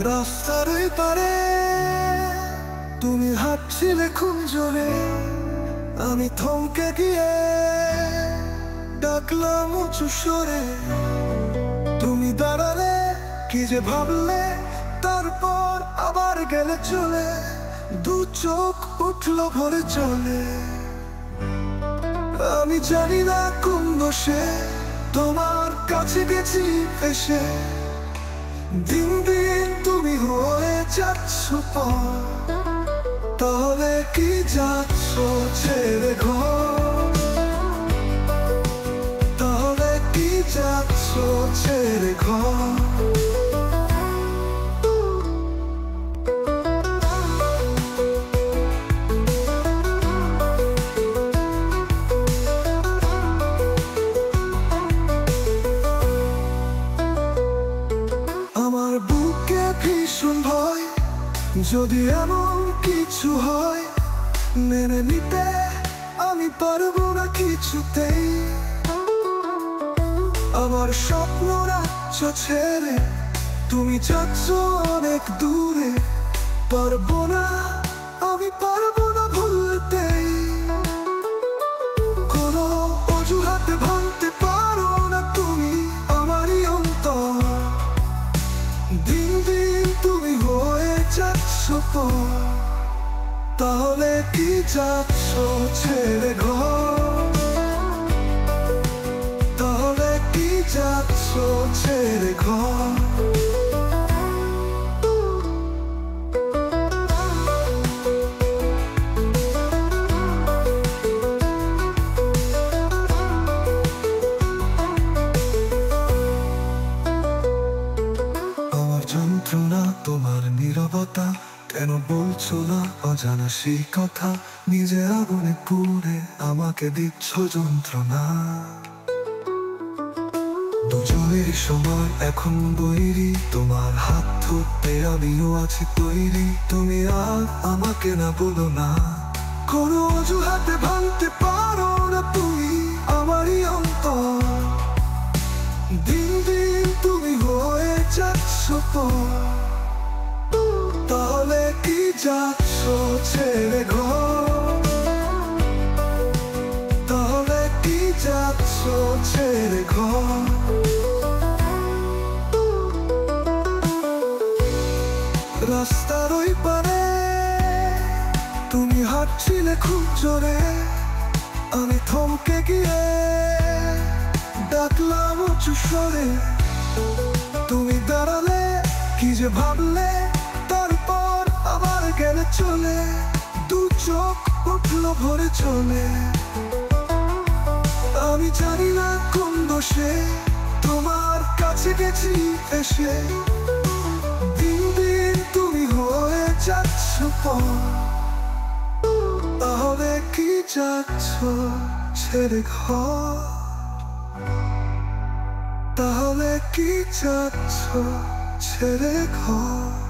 রাস্তার ওই পারে তুমি হাঁটছিলে খুব জোরে, আমি থমকে গিয়ে ডাকলাম উঁচু স্বরে। তুমি দাঁড়ালে, কি যে ভাবলে, তারপর আবার গেলে চলে। দু চোখ উঠলো ভরে চলে। আমি জানি না কোন দোষে তোমার কাছে গেছি এসে। দিন দিন তুমি হয়ে যাচ্ছ পর, তাহলে কি যাচ্ছ ছেড়ে ঘর? তাহলে কি যাচ্ছ ছেড়ে ঘর? আমার বুকে ভীষণ ভয়, যদি এমন কিছু হয় মেনে নিতে আমি পারবো না কিছুতেই। আমার স্বপ্ন রাজ্য ছেড়ে তুমি যাচ্ছ অনেক দূরে। পারবো না, আমি পারবো না ভুলতেই। কোনো অজুহাতে ভাঙতে পারো না তুমি আমারই অন্তর। দিন দিন তুমি হয়ে যাচ্ছ পর, তাহলে কি যাচ্ছ ছেড়ে ঘর? তাহলে কি যাচ্ছ ছেড়ে ঘর? আমার যন্ত্রণা তোমার নীরবতা, কেন বলছো না অজানা সেই কথা? নিজে আগুনে পুড়ে আমাকে দিচ্ছ যন্ত্রণা। দুজনের সময় এখন বৈরি, তোমার হাত ধরতে আমিও আছি তৈরি। তুমি আর আমাকে না বলো না, কোনো অজুহাতে ভাঙতে পারো না তুমি আমারই অন্তর। দিন দিন তুমি হয়ে যাচ্ছ পর, তাহলে কি যাচ্ছ ছেড়ে ঘর? তাহলে কি যাচ্ছ ছেড়ে ঘর? রাস্তার ওই পারে তুমি হাঁটছিলে খুব জোরে, আমি থমকে গিয়ে ডাকলাম উঁচু স্বরে। তুমি দাঁড়ালে, কি যে ভাবলে, তারপর আবার গেলে চলে। দু চোখ উঠলো ভরে চলে। আমি জানি না কোন দোষে তোমার কাছে গেছি এসে। দিন দিন তুমি হয়ে যাচ্ছ পর, তাহলে কি যাচ্ছ ছেড়ে ঘর? তাহলে কি যাচ্ছ ছেড়ে ঘর?